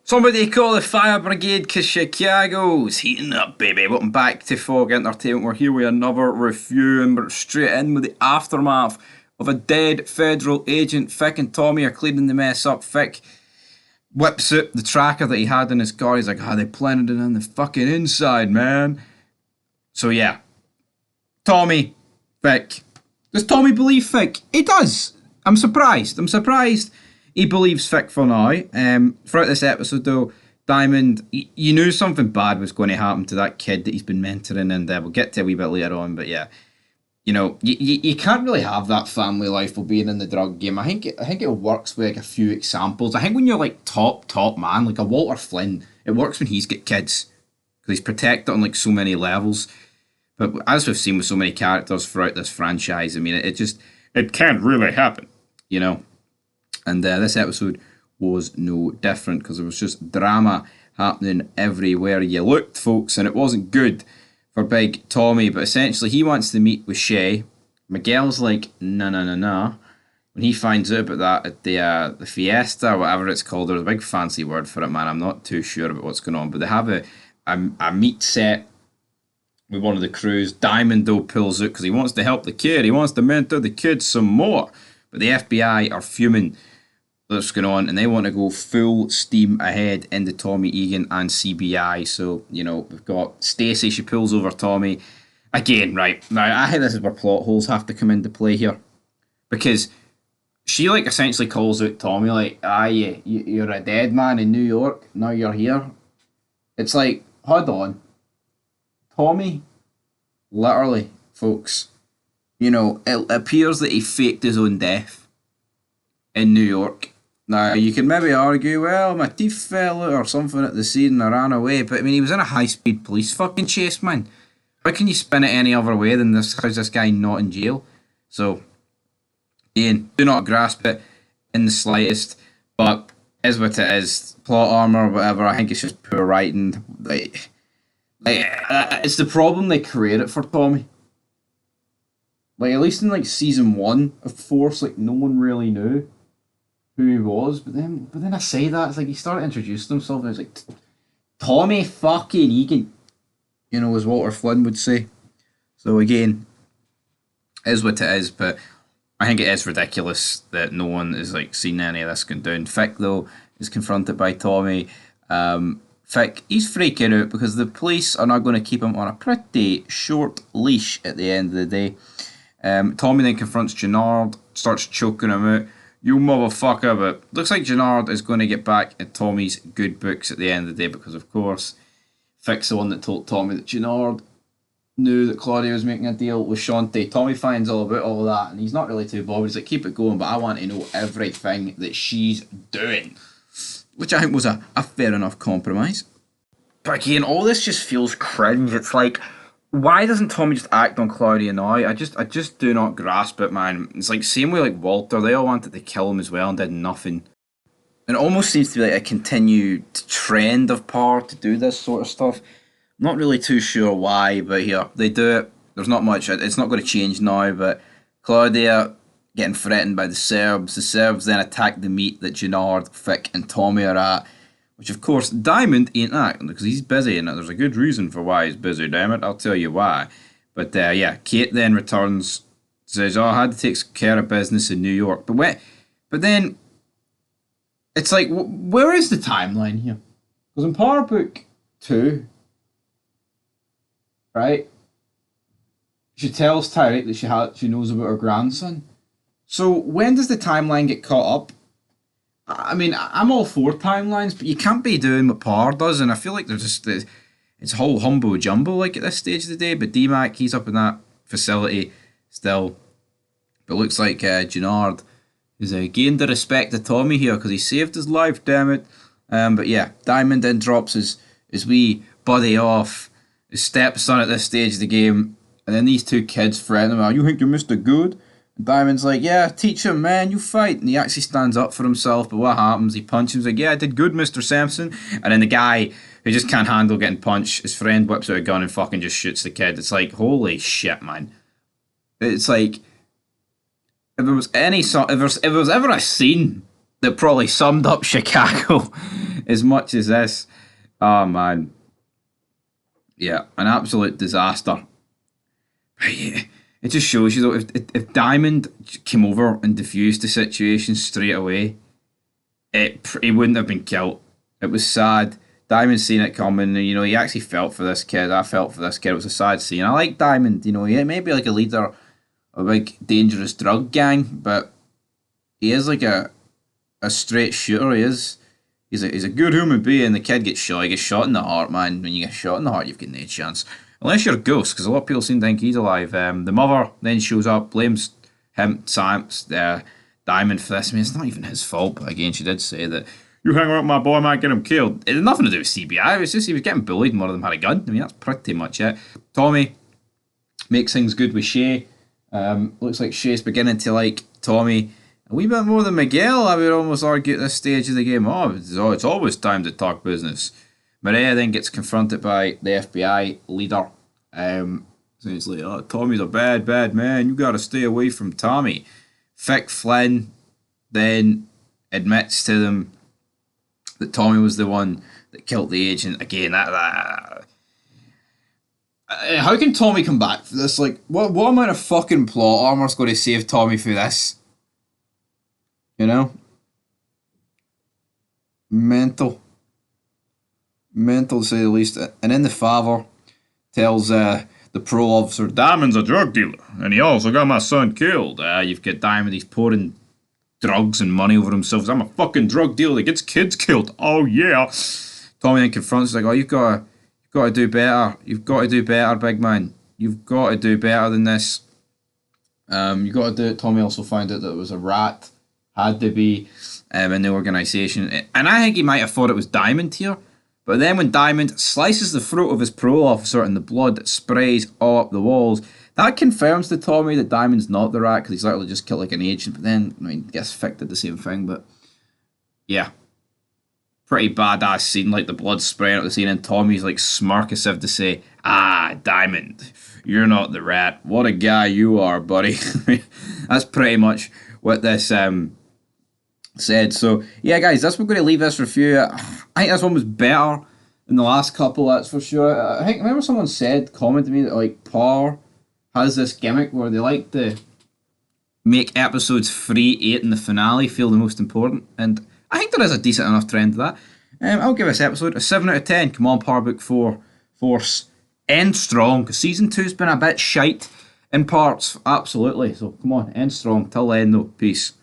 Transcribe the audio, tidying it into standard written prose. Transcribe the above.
Somebody call the fire brigade cause Chicago's heating up, baby. Welcome back to Fog Entertainment. We're here with another review and we're straight in with the aftermath of a dead federal agent. Fick and Tommy are cleaning the mess up. Fick whips out the tracker that he had in his car. He's like, they planted it on the fucking inside, man. So yeah. Tommy, Fick. Does Tommy believe Fick? He does. I'm surprised. He believes Fick for now. Throughout this episode, though, Diamond, you knew something bad was going to happen to that kid that he's been mentoring, and we'll get to a wee bit later on. But yeah, you know, you can't really have that family life while being in the drug game. I think it works with like a few examples. I think when you're like top man, like a Walter Flynn, it works when he's got kids because he's protected on like so many levels. But as we've seen with so many characters throughout this franchise, I mean, it can't really happen, you know. And this episode was no different because there was just drama happening everywhere you looked, folks, and it wasn't good for Big Tommy. But essentially, he wants to meet with Shay. Miguel's like, no. When he finds out about that at the Fiesta, or whatever it's called, there's a big fancy word for it, man. I'm not too sure about what's going on, but they have a meet set with one of the crews. Diamond, though, pulls out because he wants to help the kid. He wants to mentor the kid some more. But the FBI are fuming what's going on, and they want to go full steam ahead into Tommy Egan and CBI. So, you know, we've got Stacey, she pulls over Tommy. Again, right, now I think this is where plot holes have to come into play here. Because she, like, essentially calls out Tommy, like, you're a dead man in New York, now you're here. It's like, hold on. Tommy, literally, folks, you know, it appears that he faked his own death in New York. Now, you can maybe argue, well, my teeth fell out or something at the scene and I ran away, but I mean, he was in a high-speed police fucking chase, man. How can you spin it any other way than this? How's this guy not in jail? So, Ian, do not grasp it in the slightest, but is what it is. Plot armor, whatever, I think it's just poor writing. It's the problem they created for Tommy. Like, at least in, like, season 1 of Force, like, no one really knew who he was, but then I say that, it's like he started introducing himself, and it's like, Tommy fucking Egan, you know, as Walter Flynn would say. So again, is what it is, but I think it is ridiculous that no one is, like, seen any of this going down. Fick, though, is confronted by Tommy. Fick, he's freaking out because the police are not going to keep him on a pretty short leash at the end of the day. Tommy then confronts Gennard, starts choking him out. You motherfucker, but looks like Gennard is going to get back at Tommy's good books at the end of the day because, of course, Fick's the one that told Tommy that Gennard knew that Claudia was making a deal with Shantae. Tommy finds all about all of that and he's not really too bothered. He's like, keep it going, but I want to know everything that she's doing. Which I think was a fair enough compromise. But again, all this just feels cringe. It's like, why doesn't Tommy just act on Claudia now? I just do not grasp it, man. It's like same way like Walter, they all wanted to kill him as well and did nothing. And it almost seems to be like a continued trend of power to do this sort of stuff. Not really too sure why, but here, they do it. There's not much, it's not going to change now, but Claudia getting threatened by the Serbs. The Serbs then attack the meet that Gennard, Fick and Tommy are at. Which, of course, Diamond ain't acting because he's busy, and there's a good reason for why he's busy, damn it. I'll tell you why. But, yeah, Kate then returns, says, I had to take care of business in New York. But then, it's like, where is the timeline here? Because in Power Book 2, right, she tells Tyreek that she knows about her grandson. So, when does the timeline get caught up? I mean, I'm all for timelines, but you can't be doing what Power does, and I feel like it's a whole humbo jumbo like at this stage of the day. But D-Mac, he's up in that facility still. But it looks like Gennard has gained the respect of Tommy here because he saved his life, damn it. But yeah, Diamond then drops his wee buddy off, his stepson at this stage of the game, and then these two kids threaten him, you think you're Mr. Good? Diamond's like, yeah, teach him, man, you fight. And he actually stands up for himself, but what happens? He punches him, he's like, yeah, I did good, Mr. Sampson. And then the guy who just can't handle getting punched, his friend whips out a gun and fucking just shoots the kid. It's like, holy shit, man. It's like, if there was ever a scene that probably summed up Chicago as much as this. Oh man, yeah, an absolute disaster. But yeah, it just shows you though if Diamond came over and diffused the situation straight away, he wouldn't have been killed. It was sad. Diamond seen it coming, and he actually felt for this kid. I felt for this kid. It was a sad scene. I like Diamond. He may be like a leader of a big dangerous drug gang, but he is like a straight shooter. He is. He's a good human being. The kid gets shot. He gets shot in the heart, man. When you get shot in the heart, you've got no chance. Unless you're a ghost, because a lot of people seem to think he's alive. The mother then shows up, blames him, Diamond for this. I mean, it's not even his fault. But again, she did say that you hang around with my boy, I might get him killed. It had nothing to do with CBI. It was just he was getting bullied and one of them had a gun. I mean, that's pretty much it. Tommy makes things good with Shay. Looks like Shay's beginning to like Tommy a wee bit more than Miguel. I would almost argue at this stage of the game. It's always time to talk business. Maria then gets confronted by the FBI leader. So he's like, oh, Tommy's a bad, bad man. You got to stay away from Tommy. Vic Flynn then admits to them that Tommy was the one that killed the agent. Again, how can Tommy come back for this? Like, what amount of fucking plot armor's going to save Tommy for this? Mental to say the least. And then the father tells the parole officer, Diamond's a drug dealer, and he also got my son killed. You've got Diamond, he's pouring drugs and money over himself. I'm a fucking drug dealer that gets kids killed. Oh yeah. Tommy then confronts, like, oh, you've got to do better. You've got to do better, big man. You've got to do better than this. You've got to do it. Tommy also found out that it was a rat, had to be in the organisation. And I think he might have thought it was Diamond here. But then when Diamond slices the throat of his parole officer and the blood sprays all up the walls, that confirms to Tommy that Diamond's not the rat because he's literally just killed like an agent. But then, I mean, I guess Vic did the same thing. But yeah, pretty badass scene, like the blood spraying out the scene, and Tommy's like smirk as if to say, Diamond, you're not the rat. What a guy you are, buddy. That's pretty much what this said. So yeah, guys, that's what we're going to leave this review. I think this one was better than the last couple, that's for sure. I think, remember someone commented to me that like Power has this gimmick where they like to make episodes 3, 8 and the finale feel the most important, and I think there is a decent enough trend to that. I'll give this episode a 7 out of 10. Come on, Power Book 4 Force, end strong, because season 2's been a bit shite in parts, absolutely. So come on, end strong. Till then though, peace.